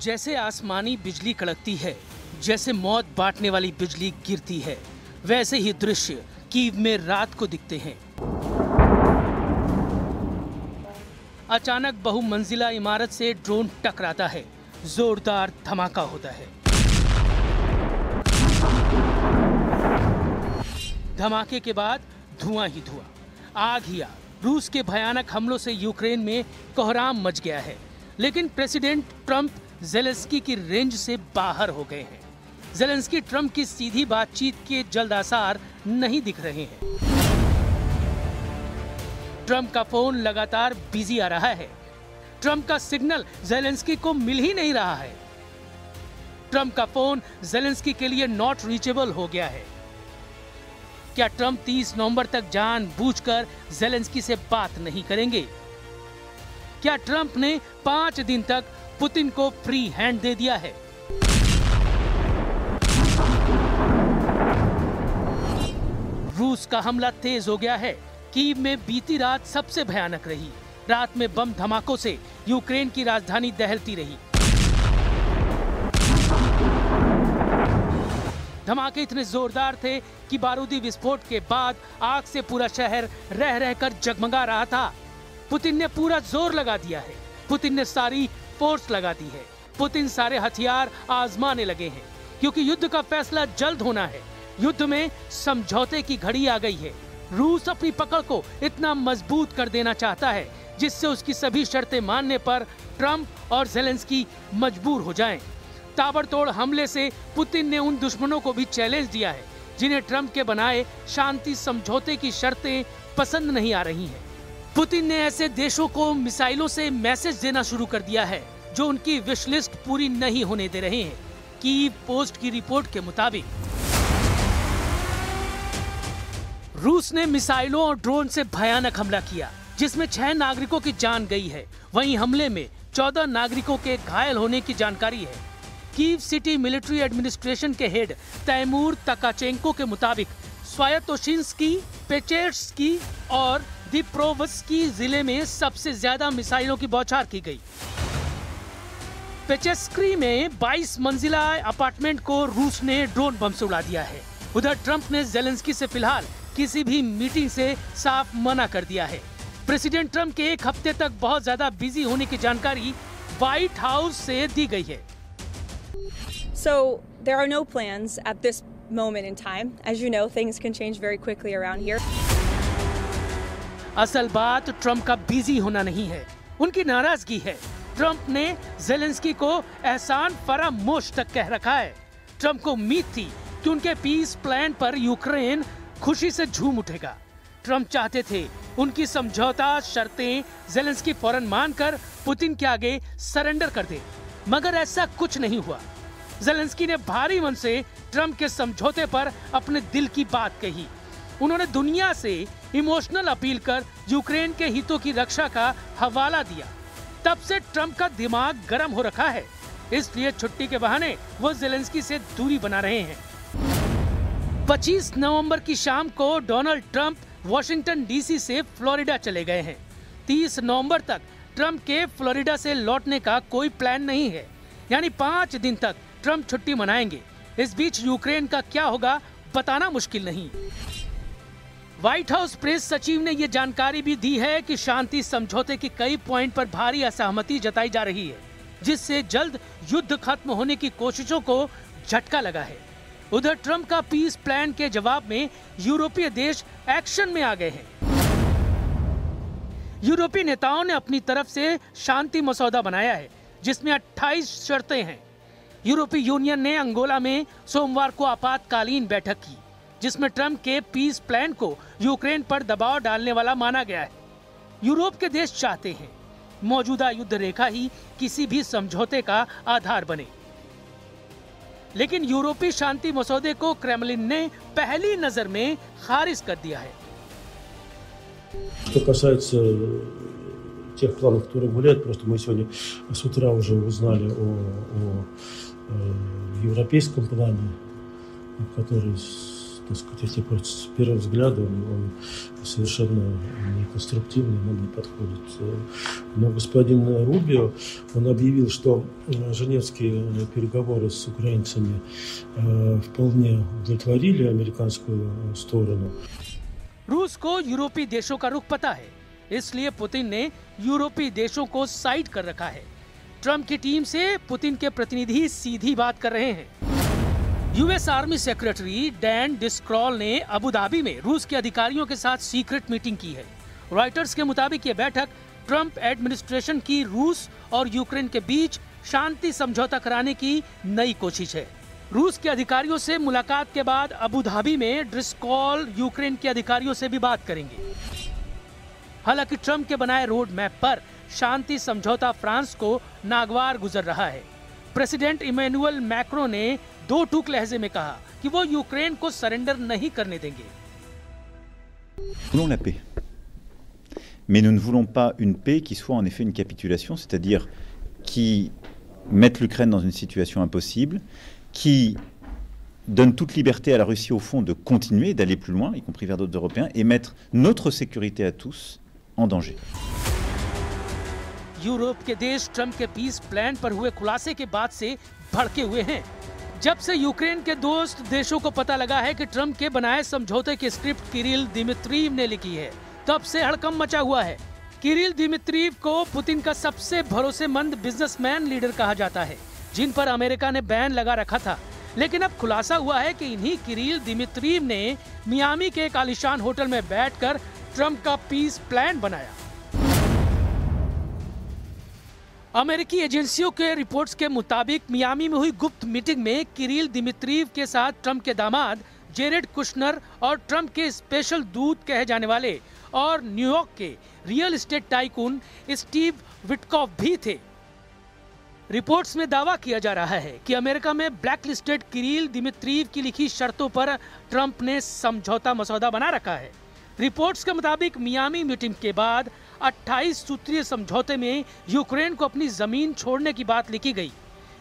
जैसे आसमानी बिजली कड़कती है, जैसे मौत बांटने वाली बिजली गिरती है, वैसे ही दृश्य कीव में रात को दिखते हैं। अचानक बहुमंजिला इमारत से ड्रोन टकराता है, जोरदार धमाका होता है। धमाके के बाद धुआं ही धुआं, आग ही आग। रूस के भयानक हमलों से यूक्रेन में कोहराम मच गया है, लेकिन प्रेसिडेंट ट्रंप ज़ेलेंस्की की रेंज से बाहर हो गए हैं। ज़ेलेंस्की ट्रंप की सीधी बातचीत के जल्द आसार नहीं दिख रहे हैं। ट्रंप का फोन लगातार बिजी आ रहा है। ट्रंप का सिग्नल ज़ेलेंस्की को मिल ही नहीं रहा है। ट्रंप का फोन ज़ेलेंस्की के लिए नॉट रीचेबल हो गया है। क्या ट्रंप 30 नवंबर तक जानबूझकर ज़ेलेंस्की से बात नहीं करेंगे? क्या ट्रंप ने 5 दिन तक पुतिन को फ्री हैंड दे दिया है? रूस का हमला तेज हो गया है। कीव में बीती रात सबसे भयानक रही। रात में बम धमाकों से यूक्रेन की राजधानी दहलती रही। धमाके इतने जोरदार थे कि बारूदी विस्फोट के बाद आग से पूरा शहर रह रहकर जगमगा रहा था। पुतिन ने पूरा जोर लगा दिया है। पुतिन ने सारी फोर्स लगा दी है। पुतिन सारे हथियार आजमाने लगे हैं, क्योंकि युद्ध का फैसला जल्द होना है। युद्ध में समझौते की घड़ी आ गई है। रूस अपनी पकड़ को इतना मजबूत कर देना चाहता है जिससे उसकी सभी शर्तें मानने पर ट्रंप और ज़ेलेंस्की मजबूर हो जाएं। ताबड़तोड़ हमले से पुतिन ने उन दुश्मनों को भी चैलेंज दिया है जिन्हें ट्रंप के बनाए शांति समझौते की शर्तें पसंद नहीं आ रही हैं। पुतिन ने ऐसे देशों को मिसाइलों से मैसेज देना शुरू कर दिया है जो उनकी विश लिस्ट पूरी नहीं होने दे रहे हैं। कीव पोस्ट की रिपोर्ट के मुताबिक रूस ने मिसाइलों और ड्रोन से भयानक हमला किया, जिसमें 6 नागरिकों की जान गई है। वहीं हमले में 14 नागरिकों के घायल होने की जानकारी है। कीव सिटी मिलिट्री एडमिनिस्ट्रेशन के हेड तैमूर तकाचेंको के मुताबिक स्वायतोशिंस्की, पेचेर्स्की और दिप्रोवस्की जिले में सबसे ज्यादा मिसाइलों की बौछार की गई। पेचेस्क्री में 22 मंजिला अपार्टमेंट को रूस ने ड्रोन बम से उड़ा दिया है। उधर ट्रंप ने ज़ेलेंस्की से फिलहाल किसी भी मीटिंग से साफ मना कर दिया है। प्रेसिडेंट ट्रंप के एक हफ्ते तक बहुत ज्यादा बिजी होने की जानकारी व्हाइट हाउस से दी गई है। So there are no plans at this moment in time. As you know, things can change very quickly around here. असल बात ट्रंप का बिजी होना नहीं है, उनकी नाराजगी है। ट्रंप ने ज़ेलेंस्की को एहसान फरामोश तक कह रखा है। ट्रंप को उम्मीद थी कि उनके पीस प्लान पर यूक्रेन खुशी से झूम उठेगा। ट्रंप चाहते थे उनकी समझौता शर्तें ज़ेलेंस्की फौरन मानकर पुतिन के आगे सरेंडर कर दे, मगर ऐसा कुछ नहीं हुआ। ज़ेलेंस्की ने भारी मन से ट्रंप के समझौते पर अपने दिल की बात कही। उन्होंने दुनिया से इमोशनल अपील कर यूक्रेन के हितों की रक्षा का हवाला दिया। तब से ट्रंप का दिमाग गर्म हो रखा है, इसलिए छुट्टी के बहाने वो ज़ेलेंस्की से दूरी बना रहे हैं। 25 नवंबर की शाम को डोनाल्ड ट्रंप वॉशिंगटन डीसी से फ्लोरिडा चले गए हैं। 30 नवंबर तक ट्रंप के फ्लोरिडा से लौटने का कोई प्लान नहीं है, यानी 5 दिन तक ट्रंप छुट्टी मनाएंगे। इस बीच यूक्रेन का क्या होगा बताना मुश्किल नहीं। व्हाइट हाउस प्रेस सचिव ने यह जानकारी भी दी है कि शांति समझौते के कई पॉइंट पर भारी असहमति जताई जा रही है, जिससे जल्द युद्ध खत्म होने की कोशिशों को झटका लगा है। उधर ट्रंप का पीस प्लान के जवाब में यूरोपीय देश एक्शन में आ गए हैं। यूरोपीय नेताओं ने अपनी तरफ से शांति मसौदा बनाया है, जिसमें 28 शर्तें हैं। यूरोपीय यूनियन ने अंगोला में सोमवार को आपातकालीन बैठक की, जिसमें ट्रंप के पीस प्लान को यूक्रेन पर दबाव डालने वाला माना गया है। यूरोप के देश चाहते हैं मौजूदा युद्ध रेखा ही किसी भी समझौते का आधार बने, लेकिन यूरोपीय शांति मसौदे को क्रेमलिन ने पहली नजर में खारिज कर दिया है। Что касается тех планов, которые гуляют, просто мы сегодня с утра уже узнали о европейском плане, который, так сказать, если с первого взгляда он совершенно неконструктивный, нам не подходит. Но господин Рубио, он объявил, что женевские переговоры с украинцами вполне удовлетворили американскую сторону. रूस को यूरोपीय देशों का रुख पता है, इसलिए पुतिन ने यूरोपीय देशों को साइड कर रखा है। ट्रंप की टीम से पुतिन के प्रतिनिधि सीधी बात कर रहे हैं। यूएस आर्मी सेक्रेटरी डैन डिस्क्रॉल ने अबू धाबी में रूस के अधिकारियों के साथ सीक्रेट मीटिंग की है। रॉयटर्स के मुताबिक ये बैठक ट्रंप एडमिनिस्ट्रेशन की रूस और यूक्रेन के बीच शांति समझौता कराने की नई कोशिश है। रूस के अधिकारियों से मुलाकात के बाद अबू धाबी में डिस्क्रॉल यूक्रेन के अधिकारियों से भी बात करेंगे। हालांकि ट्रंप के बनाए रोड मैप पर शांति समझौता फ्रांस को नागवार गुजर रहा है। प्रेसिडेंट इमैनुअल मैक्रों ने दो टूक लहजे में कहा कि वो यूक्रेन को सरेंडर नहीं करने देंगे। Voulons la paix. Mais nous ne voulons pas une paix qui soit en effet une capitulation, c'est-à-dire qui mette l'Ukraine dans une situation impossible, qui donne toute liberté à la Russie au fond de continuer, d'aller plus loin, y compris vers d'autres Européens, et mettre notre sécurité à tous en danger. Europe के देश Trump के piece plan पर हुए खुलासे के बाद से भड़के हुए हैं। जब से यूक्रेन के दोस्त देशों को पता लगा है कि ट्रंप के बनाए समझौते की स्क्रिप्ट किरिल दिमित्रीव ने लिखी है, तब से हड़कंप मचा हुआ है। किरिल दिमित्रीव को पुतिन का सबसे भरोसेमंद बिजनेसमैन लीडर कहा जाता है, जिन पर अमेरिका ने बैन लगा रखा था। लेकिन अब खुलासा हुआ है कि इन्हीं किरिल दिमित्रीव ने मियामी के एक आलीशान होटल में बैठकर ट्रंप का पीस प्लान बनाया। अमेरिकी एजेंसियों के रिपोर्ट्स के मुताबिक मियामी में हुई गुप्त मीटिंग में किरिल दिमित्रीव के साथ ट्रंप के दामाद जेरेड कुशनर और ट्रंप के स्पेशल दूत कहे जाने वाले और न्यूयॉर्क के real estate tycoon Steve Witkoff भी थे। रिपोर्ट्स में दावा किया जा रहा है कि अमेरिका में ब्लैकलिस्टेड किरिल दिमित्रीव की लिखी शर्तों पर ट्रंप ने समझौता मसौदा बना रखा है। रिपोर्ट्स के मुताबिक मियामी मीटिंग के बाद 28 सूत्रीय समझौते में यूक्रेन को अपनी जमीन छोड़ने की बात लिखी गई।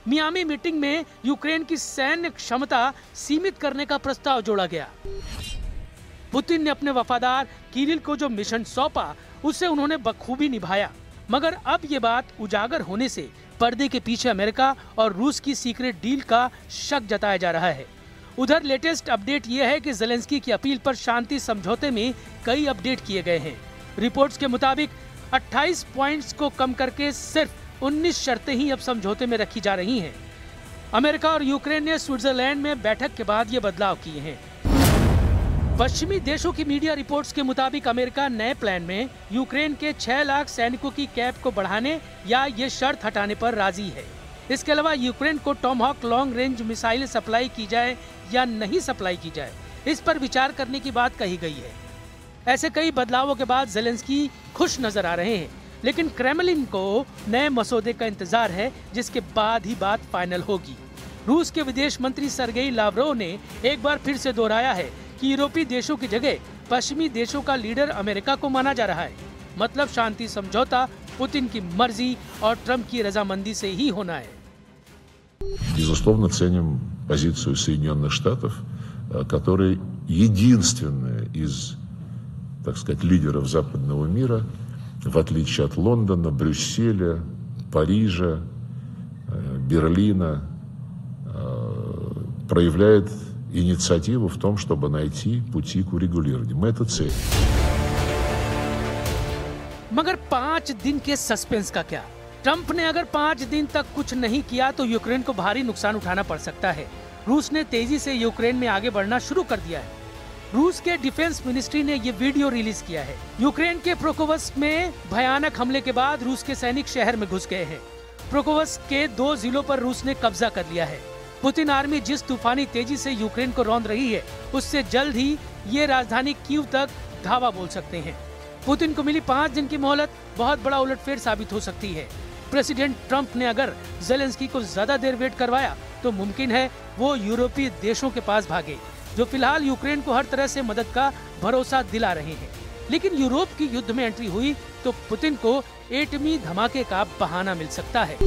मियामी मीटिंग में यूक्रेन की सैन्य क्षमता सीमित करने का प्रस्ताव जोड़ा गया। पुतिन ने अपने वफादार किरिल को जो मिशन सौंपा, उसे उन्होंने बखूबी निभाया। मगर अब ये बात उजागर होने से पर्दे के पीछे अमेरिका और रूस की सीक्रेट डील का शक जताया जा रहा है। उधर लेटेस्ट अपडेट ये है कि ज़ेलेंस्की की अपील पर शांति समझौते में कई अपडेट किए गए हैं। रिपोर्ट्स के मुताबिक 28 पॉइंट्स को कम करके सिर्फ 19 शर्तें ही अब समझौते में रखी जा रही हैं। अमेरिका और यूक्रेन ने स्विट्जरलैंड में बैठक के बाद ये बदलाव किए हैं। पश्चिमी देशों की मीडिया रिपोर्ट्स के मुताबिक अमेरिका नए प्लान में यूक्रेन के 6 लाख सैनिकों की कैप को बढ़ाने या ये शर्त हटाने पर राजी है। इसके अलावा यूक्रेन को Tomahawk long range missile supply की जाए या नहीं सप्लाई की जाए, इस पर विचार करने की बात कही गई है। ऐसे कई बदलावों के बाद ज़ेलेंस्की खुश नजर आ रहे हैं, लेकिन क्रेमलिन को नए मसौदे का इंतजार है, जिसके बाद ही बात फाइनल होगी। रूस के विदेश मंत्री सर्गेई लावरोव ने एक बार फिर से दोहराया है कि यूरोपीय देशों की जगह पश्चिमी देशों का लीडर अमेरिका को माना जा रहा है। मतलब शांति समझौता पुतिन की मर्जी और ट्रंप की रजामंदी से ही होना है। Безусловно, ценим позицию Соединенных Штатов, которые единственные из, так сказать, лидеров западного мира, в отличие от Лондона, Брюсселя, Парижа, Берлина, проявляет инициативу в том, чтобы найти пути к урегулированию. Мы это ценим. मगर 5 दिन के सस्पेंस का क्या? ट्रंप ने अगर 5 दिन तक कुछ नहीं किया तो यूक्रेन को भारी नुकसान उठाना पड़ सकता है। रूस ने तेजी से यूक्रेन में आगे बढ़ना शुरू कर दिया है। रूस के डिफेंस मिनिस्ट्री ने ये वीडियो रिलीज किया है। यूक्रेन के प्रोकोवस्क में भयानक हमले के बाद रूस के सैनिक शहर में घुस गए हैं। प्रोकोवस्क के 2 जिलों पर रूस ने कब्जा कर लिया है। पुतिन आर्मी जिस तूफानी तेजी से यूक्रेन को रौंद रही है, उससे जल्द ही ये राजधानी कीव तक धावा बोल सकते हैं। पुतिन को मिली 5 दिन की मोहलत बहुत बड़ा उलटफेर साबित हो सकती है। प्रेसिडेंट ट्रंप ने अगर ज़ेलेंस्की को ज्यादा देर वेट करवाया तो मुमकिन है वो यूरोपीय देशों के पास भागे, जो फिलहाल यूक्रेन को हर तरह से मदद का भरोसा दिला रहे हैं। लेकिन यूरोप की युद्ध में एंट्री हुई तो पुतिन को एटमी धमाके का बहाना मिल सकता है।